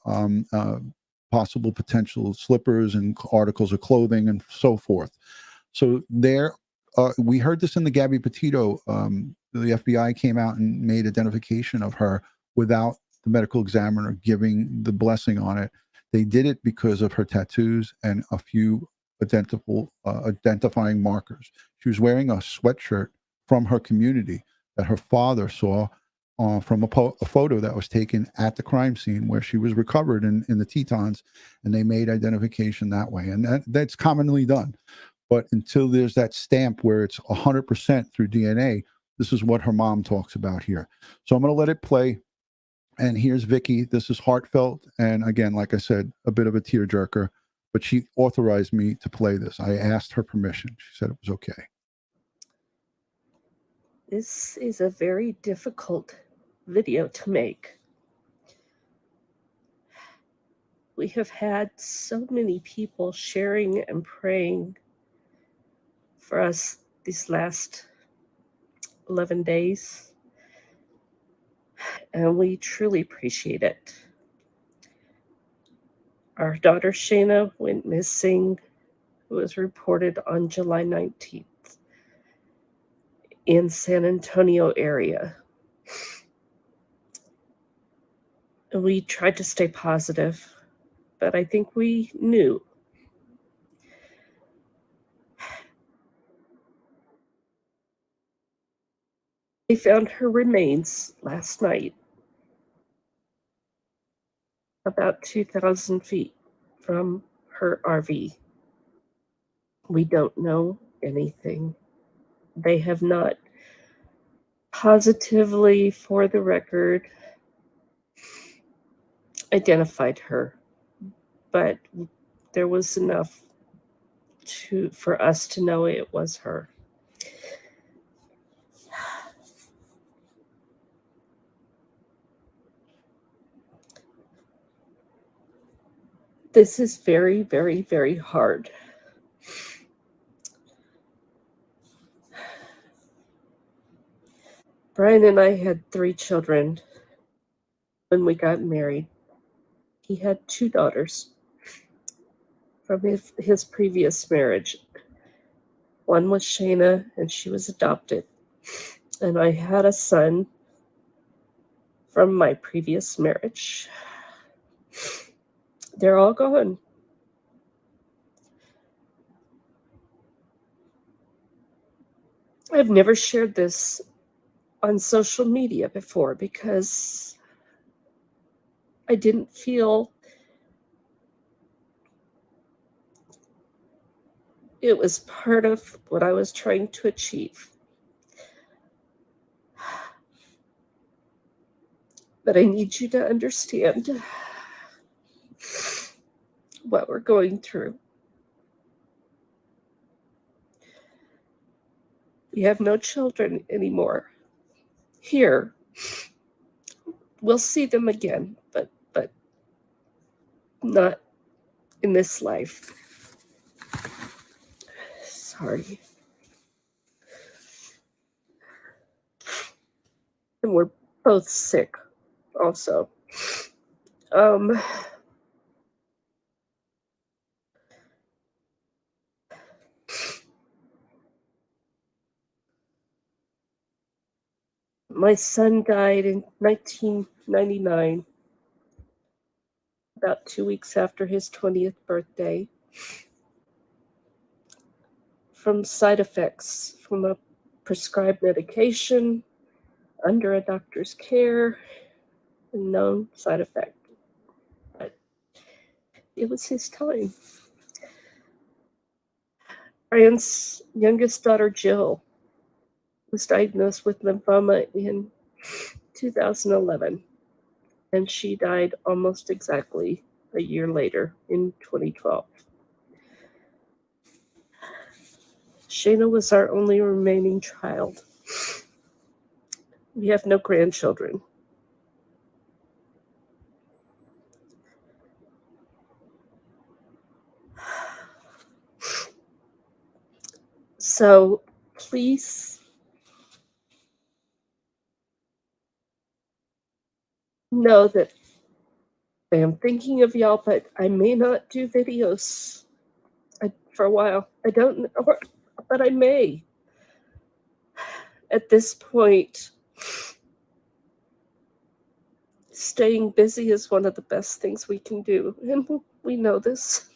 A: possible potential slippers and articles of clothing and so forth. So there, we heard this in the Gabby Petito. The FBI came out and made identification of her without the medical examiner giving the blessing on it. They did it because of her tattoos and a few identifying markers. She was wearing a sweatshirt from her community that her father saw from a photo that was taken at the crime scene where she was recovered in the Tetons, and they made identification that way. And that's commonly done. But until there's that stamp where it's 100% through DNA, this is what her mom talks about here. So I'm going to let it play. And here's Vicky. This is heartfelt. And again, like I said, a bit of a tearjerker, but she authorized me to play this. I asked her permission. She said it was okay.
J: This is a very difficult video to make. We have had so many people sharing and praying for us these last 11 days. And we truly appreciate it. Our daughter Shana went missing. It was reported on July 19th in San Antonio area. And we tried to stay positive, but I think we knew. They found her remains last night, about 2,000 feet from her RV. We don't know anything. They have not positively, for the record, identified her, but there was enough for us to know it was her. This is very, very, very hard. Brian and I had 3 children when we got married. He had 2 daughters from his previous marriage. One was Shana, and she was adopted. And I had a son from my previous marriage. They're all gone. I've never shared this on social media before because I didn't feel it was part of what I was trying to achieve. But I need you to understand what we're going through. We have no children anymore. Here, we'll see them again, but not in this life. Sorry. And we're both sick also. My son died in 1999, about 2 weeks after his 20th birthday, from side effects from a prescribed medication under a doctor's care, and known side effect. But it was his time. Brian's youngest daughter, Jill, was diagnosed with lymphoma in 2011, and she died almost exactly a year later in 2012. Shana was our only remaining child. We have no grandchildren. So please know that I am thinking of y'all, but I may not do videos for a while. I don't know, but I may. At this point, staying busy is one of the best things we can do. And we know this.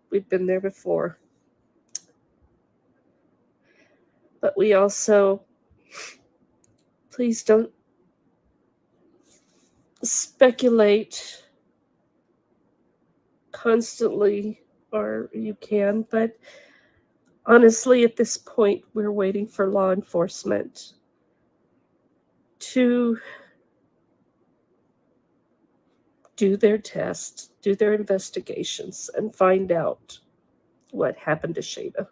J: We've been there before. But we also, please don't speculate constantly, or you can, but honestly, at this point, we're waiting for law enforcement to do their tests, do their investigations, and find out what happened to Shana.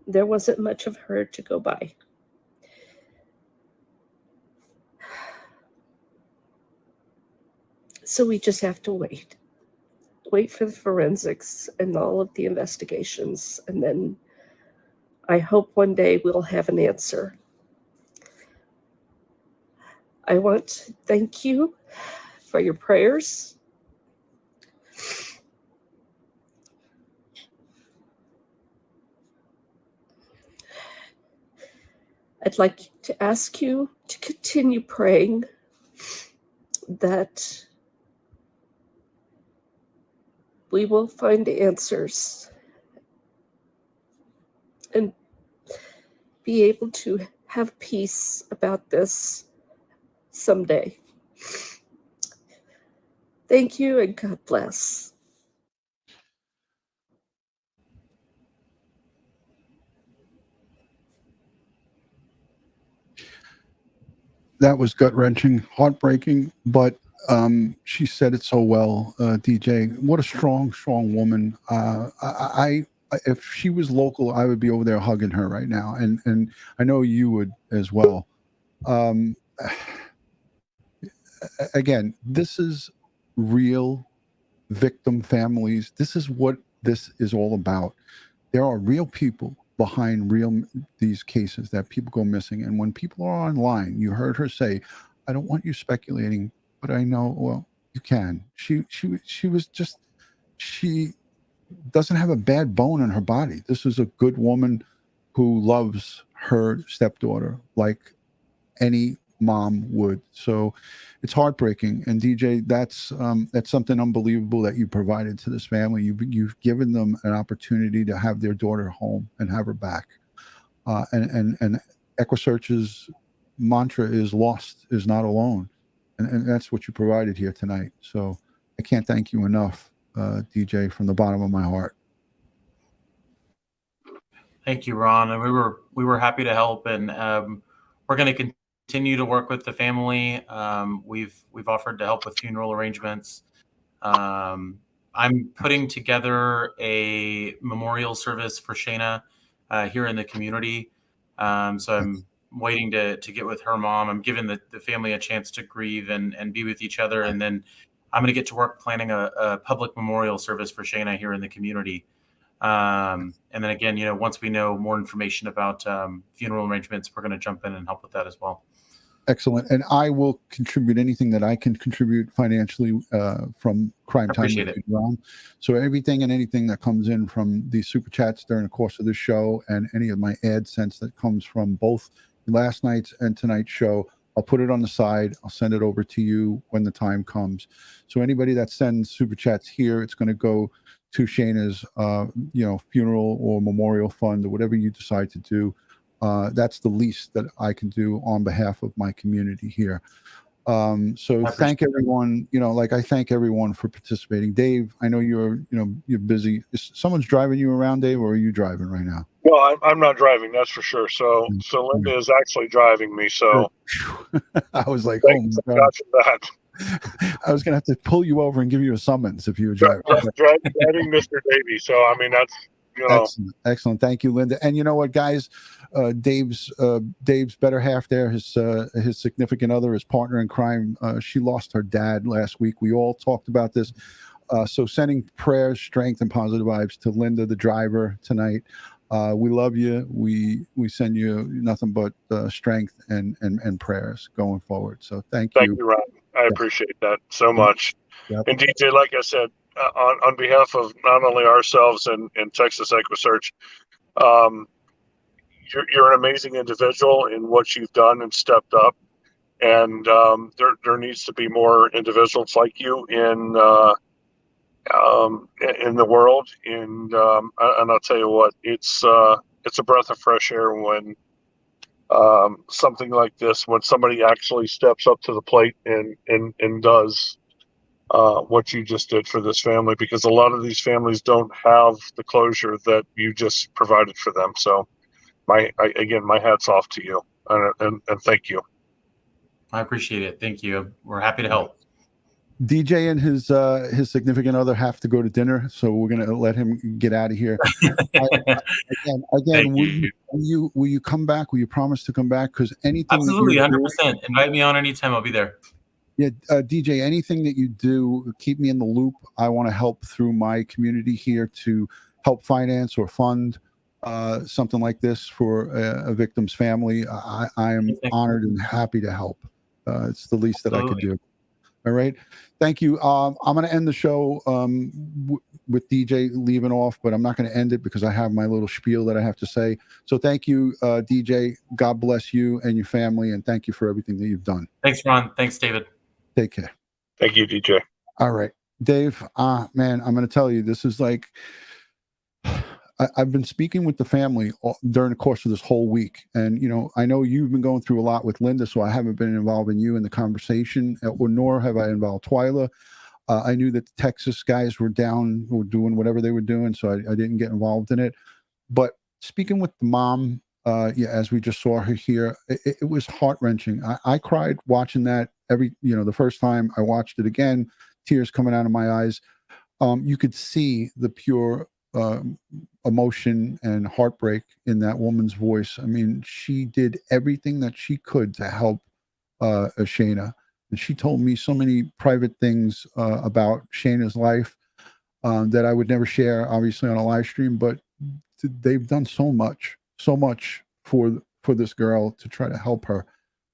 J: There wasn't much of her to go by. So we just have to wait for the forensics and all of the investigations, and then I hope one day we'll have an answer. I want to thank you for your prayers. I'd like to ask you to continue praying that we will find answers and be able to have peace about this someday. Thank you and God bless.
A: That was gut-wrenching, heartbreaking, but she said it so well, DJ. What a strong woman. I if she was local, I would be over there hugging her right now, and I know you would as well. Again, this is real victim families. This is what this is all about. There are real people behind these cases that people go missing. And when people are online, you heard her say, I don't want you speculating, but I know, well, you can. She doesn't have a bad bone in her body. This is a good woman who loves her stepdaughter like any mom would. So it's heartbreaking. And DJ, that's something unbelievable that you provided to this family. You've given them an opportunity to have their daughter home and have her back. And Equusearch's mantra is lost is not alone. And that's what you provided here tonight. So I can't thank you enough, DJ, from the bottom of my heart.
F: Thank you, Ron. And we were happy to help, and we're going to continue to work with the family. We've offered to help with funeral arrangements. I'm putting together a memorial service for Shana here in the community. So I'm waiting to get with her mom. I'm giving the family a chance to grieve and be with each other. And then I'm going to get to work planning a public memorial service for Shana here in the community. And then again, once we know more information about funeral arrangements, we're going to jump in and help with that as well.
A: Excellent. And I will contribute anything that I can contribute financially from Crime Time with DutyRon. So everything and anything that comes in from the super chats during the course of the show, and any of my AdSense that comes from both last night's and tonight's show, I'll put it on the side. I'll send it over to you when the time comes. So anybody that sends super chats here, it's going to go to Shana's funeral or memorial fund or whatever you decide to do. That's the least that I can do on behalf of my community here. So thank everyone, like I thank everyone for participating. Dave, I know you're busy. Someone's driving you around, Dave, or are you driving right now?
G: Well, I'm not driving, that's for sure. So Linda is actually driving me. So
A: I was like,
G: thank
A: oh my
G: God for that.
A: God. I was going to have to pull you over and give you a summons if you were driving.
G: Driving Mr. Davey. So, I mean, that's,
A: Excellent. Thank you, Linda. And you know what, guys, Dave's better half there, his significant other, his partner in crime, she lost her dad last week. We all talked about this. So sending prayers, strength, and positive vibes to Linda, the driver, tonight. We love you. We send you nothing but strength and prayers going forward. So thank you.
G: Thank you, Ron. I appreciate that so much. Yep. And DJ, like I said, on behalf of not only ourselves and Texas Equusearch, you're an amazing individual in what you've done and stepped up. And there needs to be more individuals like you in the world. And I'll tell you what, it's a breath of fresh air when something like this, when somebody actually steps up to the plate and does what you just did for this family, because a lot of these families don't have the closure that you just provided for them. So again, my hat's off to you and thank you.
F: I appreciate it. Thank you. We're happy to help.
A: DJ and his significant other have to go to dinner, so we're going to let him get out of here. Again, will you come back? Will you promise to come back? Because anything,
F: absolutely, 100%. Invite me on anytime. I'll be there.
A: Yeah, DJ, anything that you do, keep me in the loop. I want to help through my community here to help finance or fund something like this for a victim's family. I am honored and happy to help. It's the least that I could do. All right. Thank you. I'm going to end the show with DJ leaving off, but I'm not going to end it because I have my little spiel that I have to say. So thank you, DJ. God bless you and your family, and thank you for everything that you've done.
F: Thanks, Ron. Thanks, David.
A: Take care.
G: Thank you, DJ.
A: All right. Dave, man, I'm going to tell you, this is like, I've been speaking with the family during the course of this whole week. And, I know you've been going through a lot with Linda, so I haven't been involving you in the conversation, nor have I involved Twyla. I knew that the Texas guys were doing whatever they were doing, so I didn't get involved in it. But speaking with the mom, as we just saw her here, it was heart-wrenching. I cried watching that the first time I watched it again, tears coming out of my eyes. You could see the pure emotion and heartbreak in that woman's voice. I mean, she did everything that she could to help Shana. And she told me so many private things about Shana's life that I would never share, obviously, on a live stream, but they've done so much for this girl to try to help her,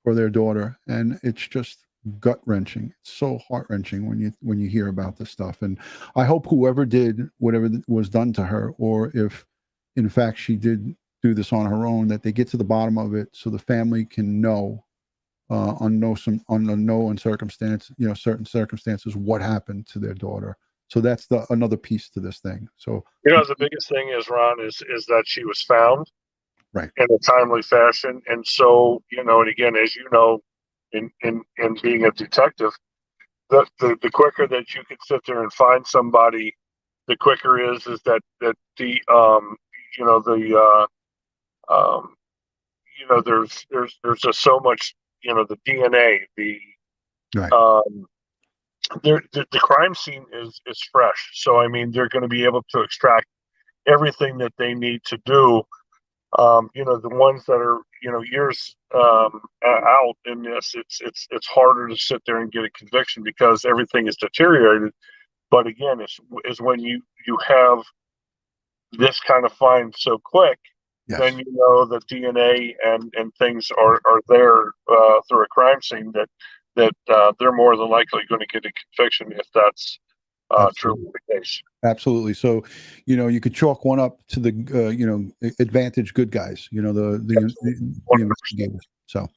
A: for their daughter. And it's just gut-wrenching. It's so heart-wrenching when you hear about this stuff. And I hope whoever did whatever was done to her, or if in fact she did do this on her own, that they get to the bottom of it so the family can know certain circumstances what happened to their daughter. So that's another piece to this thing. So
G: the biggest thing is, Ron, is that she was found
A: right
G: in a timely fashion. And so, and again, as you know, in being a detective, the quicker that you can sit there and find somebody, the quicker is that the there's just so much, the DNA,
A: right.
G: The crime scene is fresh. So I mean, they're going to be able to extract everything that they need to do. The ones that are years out in this, it's harder to sit there and get a conviction because everything is deteriorated. But again, it's when you have this kind of find so quick,
A: yes,
G: then the DNA and things are there through a crime scene that they're more than likely going to get a conviction if that's truly the case.
A: Absolutely. So, you could chalk one up to the, advantage good guys, the investigators. So,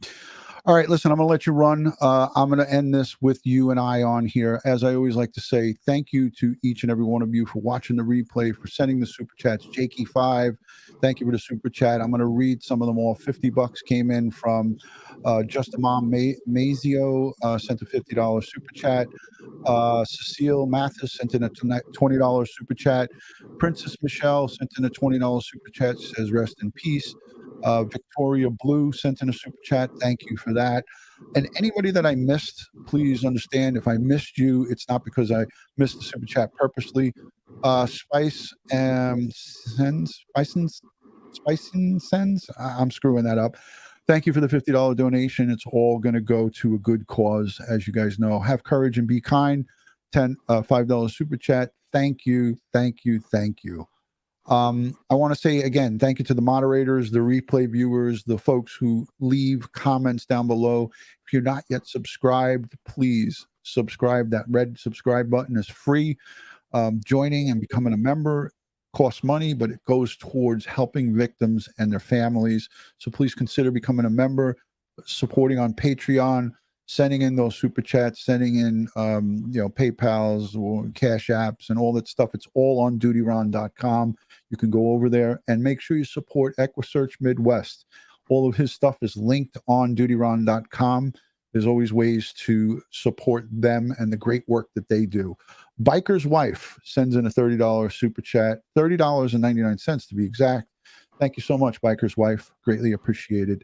A: All right, listen, I'm going to let you run. I'm going to end this with you and I on here. As I always like to say, thank you to each and every one of you for watching the replay, for sending the super chats. Jakey5, thank you for the super chat. I'm going to read some of them all. $50 came in from Just a Mom Mazio, sent a $50 super chat. Cecile Mathis sent in a $20 super chat. Princess Michelle sent in a $20 super chat, says rest in peace. Victoria Blue sent in a super chat. Thank you for that. And anybody that I missed, please understand if I missed you, it's not because I missed the super chat purposely. Spice and Sens, I'm screwing that up. Thank you for the $50 donation. It's all going to go to a good cause, as you guys know. Have courage and be kind. $5 super chat. Thank you, thank you, thank you. I want to say again, thank you to the moderators, the replay viewers, the folks who leave comments down below. If you're not yet subscribed, please subscribe. That red subscribe button is free. Joining and becoming a member costs money, but it goes towards helping victims and their families. So please consider becoming a member, supporting on Patreon, sending in those super chats, sending in PayPals or Cash Apps and all that stuff. It's all on DutyRon.com. You can go over there and make sure you support Equusearch Midwest. All of his stuff is linked on DutyRon.com. There's always ways to support them and the great work that they do. Biker's Wife sends in a $30 super chat, $30.99 to be exact. Thank you so much, Biker's Wife. Greatly appreciated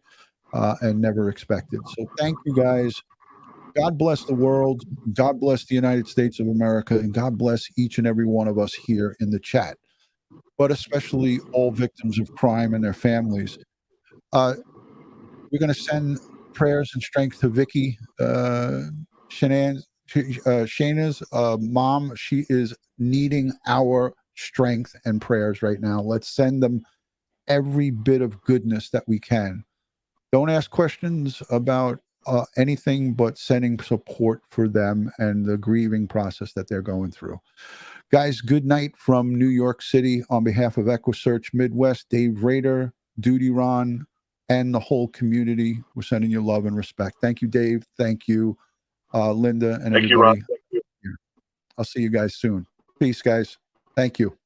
A: and never expected. So thank you guys. God bless the world. God bless the United States of America. And God bless each and every one of us here in the chat, but especially all victims of crime and their families. We're going to send prayers and strength to Vicky, Shana's mom. She is needing our strength and prayers right now. Let's send them every bit of goodness that we can. Don't ask questions about anything but sending support for them and the grieving process that they're going through. Guys, good night from New York City. On behalf of Equusearch Midwest, Dave Rader, DutyRon, and the whole community, we're sending you love and respect. Thank you, Dave. Thank you, Linda, and
G: Thank
A: everybody.
G: you, Ron. Thank you.
A: I'll see you guys soon. Peace, guys. Thank you.